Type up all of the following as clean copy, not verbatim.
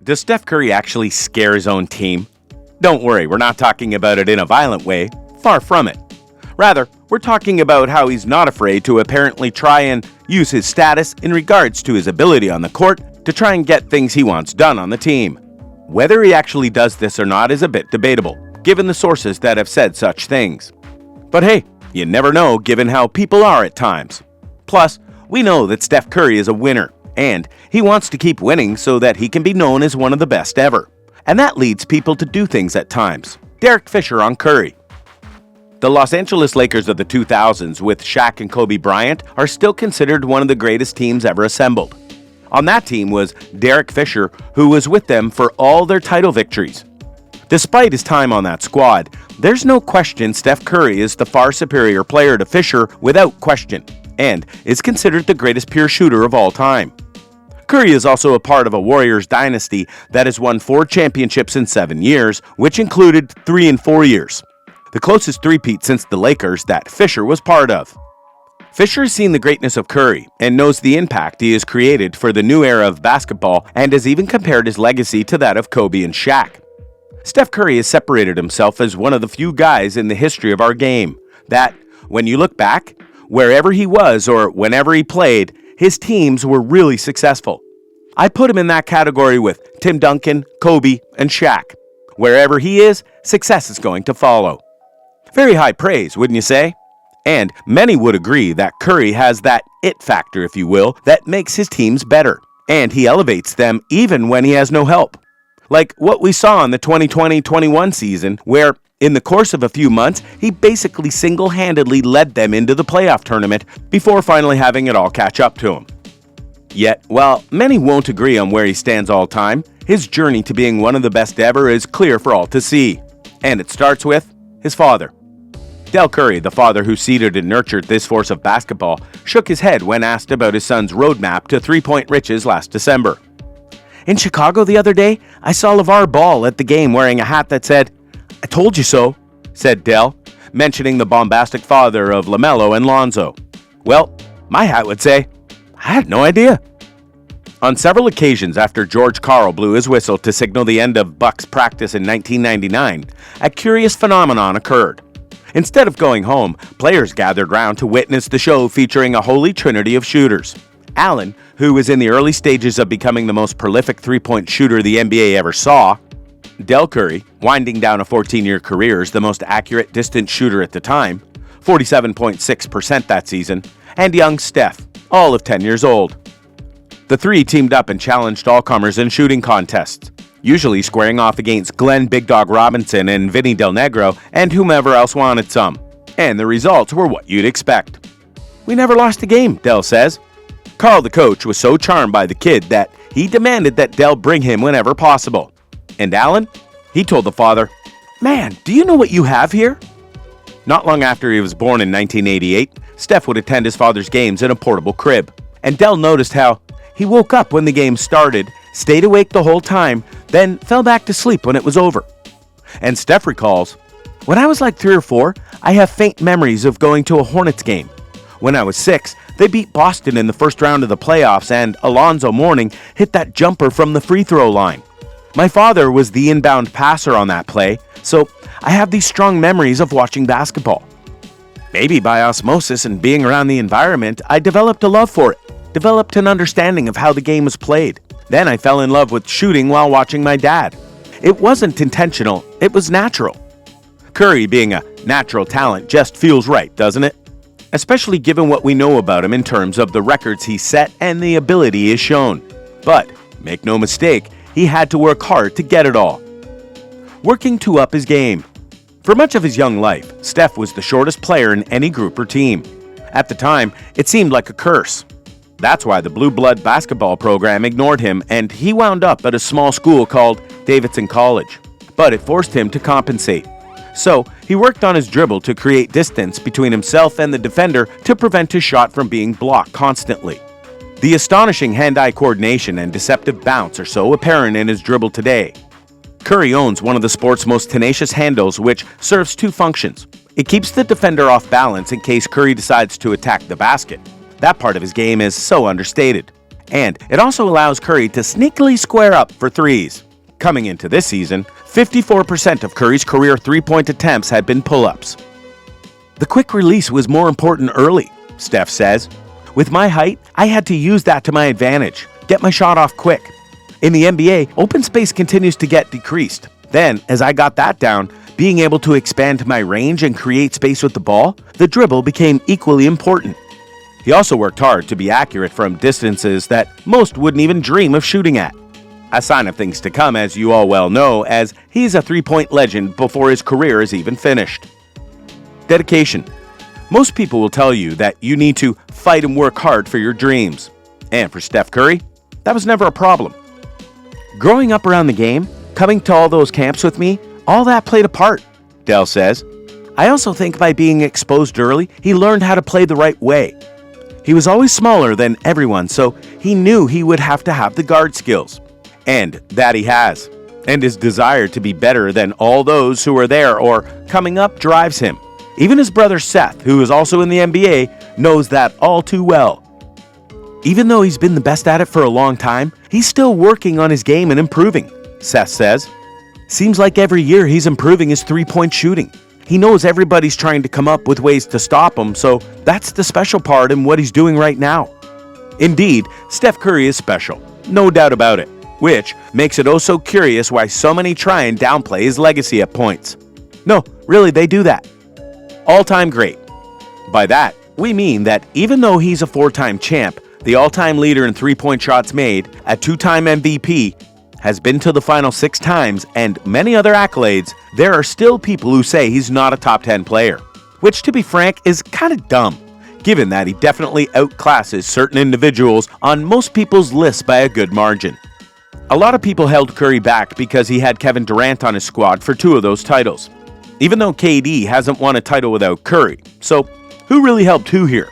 Does Steph Curry actually scare his own team? Don't worry, we're not talking about it in a violent way. Far from it. Rather, we're talking about how he's not afraid to apparently try and use his status in regards to his ability on the court to try and get things he wants done on the team. Whether he actually does this or not is a bit debatable, given the sources that have said such things. But hey, you never know given how people are at times. Plus, we know that Steph Curry is a winner, and he wants to keep winning so that he can be known as one of the best ever. And that leads people to do things at times. Derek Fisher on Curry. The Los Angeles Lakers of the 2000s with Shaq and Kobe Bryant are still considered one of the greatest teams ever assembled. On that team was Derek Fisher, who was with them for all their title victories. Despite his time on that squad, there's no question Steph Curry is the far superior player to Fisher without question, and is considered the greatest pure shooter of all time. Curry is also a part of a Warriors dynasty that has won 4 championships in 7 years, which included 3 in 4 years. The closest three-peat since the Lakers that Fisher was part of. Fisher has seen the greatness of Curry and knows the impact he has created for the new era of basketball and has even compared his legacy to that of Kobe and Shaq. Steph Curry has separated himself as one of the few guys in the history of our game that, when you look back, wherever he was or whenever he played, his teams were really successful. I put him in that category with Tim Duncan, Kobe, and Shaq. Wherever he is, success is going to follow. Very high praise, wouldn't you say? And many would agree that Curry has that it factor, if you will, that makes his teams better. And he elevates them even when he has no help. Like what we saw in the 2020-21 season, where in the course of a few months, he basically single-handedly led them into the playoff tournament before finally having it all catch up to him. Yet, while many won't agree on where he stands all time, his journey to being one of the best ever is clear for all to see. And it starts with his father. Del Curry, the father who seeded and nurtured this force of basketball, shook his head when asked about his son's roadmap to three-point riches last December. In Chicago the other day, I saw LeVar Ball at the game wearing a hat that said, "I told you so," said Del, mentioning the bombastic father of LaMelo and Lonzo. Well, my hat would say, "I had no idea." On several occasions after George Karl blew his whistle to signal the end of Bucks practice in 1999, a curious phenomenon occurred. Instead of going home, players gathered round to witness the show featuring a holy trinity of shooters. Allen, who was in the early stages of becoming the most prolific three-point shooter the NBA ever saw, Del Curry, winding down a 14-year career as the most accurate distance shooter at the time, 47.6% that season, and young Steph, all of 10 years old. The three teamed up and challenged all-comers in shooting contests, usually squaring off against Glenn Big Dog Robinson and Vinny Del Negro and whomever else wanted some. And the results were what you'd expect. "We never lost a game," Del says. Carl, the coach, was so charmed by the kid that he demanded that Del bring him whenever possible. And Allen? He told the father, "Man, do you know what you have here?" Not long after he was born in 1988, Steph would attend his father's games in a portable crib. And Del noticed how he woke up when the game started, stayed awake the whole time, then fell back to sleep when it was over. And Steph recalls, "When I was like 3 or 4, I have faint memories of going to a Hornets game. When I was 6, they beat Boston in the first round of the playoffs and Alonzo Mourning hit that jumper from the free throw line. My father was the inbound passer on that play, so I have these strong memories of watching basketball. Maybe by osmosis and being around the environment, I developed a love for it, developed an understanding of how the game was played. Then I fell in love with shooting while watching my dad. It wasn't intentional, it was natural." Curry being a natural talent just feels right, doesn't it? Especially given what we know about him in terms of the records he set and the ability he has shown. But, make no mistake, he had to work hard to get it all. Working to up his game. For much of his young life, Steph was the shortest player in any group or team. At the time, it seemed like a curse. That's why the Blue Blood basketball program ignored him and he wound up at a small school called Davidson College. But it forced him to compensate. So, he worked on his dribble to create distance between himself and the defender to prevent his shot from being blocked constantly. The astonishing hand-eye coordination and deceptive bounce are so apparent in his dribble today. Curry owns one of the sport's most tenacious handles, which serves 2 functions. It keeps the defender off balance in case Curry decides to attack the basket. That part of his game is so understated. And it also allows Curry to sneakily square up for threes. Coming into this season, 54% of Curry's career three-point attempts had been pull-ups. The quick release was more important early, Steph says. With my height, I had to use that to my advantage, get my shot off quick. In the NBA, open space continues to get decreased. Then, as I got that down, being able to expand my range and create space with the ball, the dribble became equally important. He also worked hard to be accurate from distances that most wouldn't even dream of shooting at. A sign of things to come, as you all well know, as he's a three-point legend before his career is even finished. Dedication. Most people will tell you that you need to fight and work hard for your dreams. And for Steph Curry, that was never a problem. Growing up around the game, coming to all those camps with me, all that played a part, Dell says. I also think by being exposed early, he learned how to play the right way. He was always smaller than everyone, so he knew he would have to have the guard skills. And that he has. And his desire to be better than all those who are there or coming up drives him. Even his brother Seth, who is also in the NBA, knows that all too well. Even though he's been the best at it for a long time, he's still working on his game and improving, Seth says. Seems like every year he's improving his three-point shooting. He knows everybody's trying to come up with ways to stop him, so that's the special part in what he's doing right now. Indeed, Steph Curry is special, no doubt about it, which makes it oh so curious why so many try and downplay his legacy at points. No, really, they do that. All-time great. By that, we mean that even though he's a four-time champ, the all-time leader in three-point shots made, a two-time MVP, has been to the final 6 times, and many other accolades, there are still people who say he's not a top 10 player. Which, to be frank, is kind of dumb, given that he definitely outclasses certain individuals on most people's lists by a good margin. A lot of people held Curry back because he had Kevin Durant on his squad for 2 of those titles. Even though KD hasn't won a title without Curry, so who really helped who here?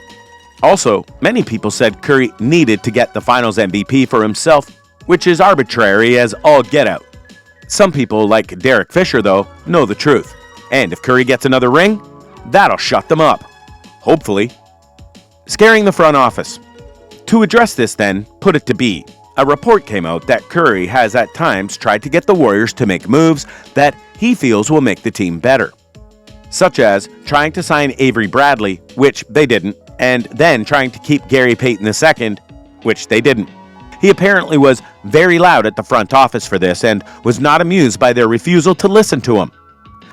Also, many people said Curry needed to get the Finals MVP for himself, which is arbitrary as all get out. Some people, like Derek Fisher, though, know the truth. And if Curry gets another ring, that'll shut them up. Hopefully. Scaring the front office. To address this then, put it to be. A report came out that Curry has at times tried to get the Warriors to make moves that he feels will make the team better. Such as trying to sign Avery Bradley, which they didn't, and then trying to keep Gary Payton II, which they didn't. He apparently was very loud at the front office for this and was not amused by their refusal to listen to him.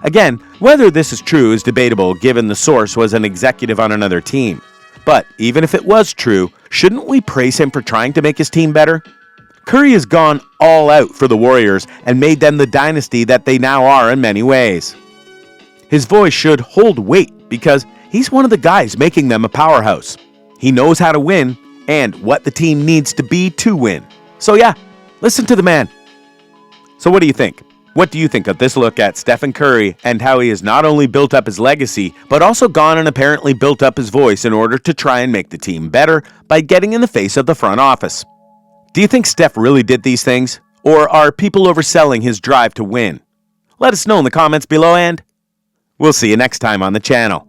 Again, whether this is true is debatable given the source was an executive on another team. But even if it was true, shouldn't we praise him for trying to make his team better? Curry has gone all out for the Warriors and made them the dynasty that they now are in many ways. His voice should hold weight because he's one of the guys making them a powerhouse. He knows how to win and what the team needs to be to win. So yeah, listen to the man. So what do you think? What do you think of this look at Stephen Curry and how he has not only built up his legacy, but also gone and apparently built up his voice in order to try and make the team better by getting in the face of the front office? Do you think Steph really did these things? Or are people overselling his drive to win? Let us know in the comments below, and we'll see you next time on the channel.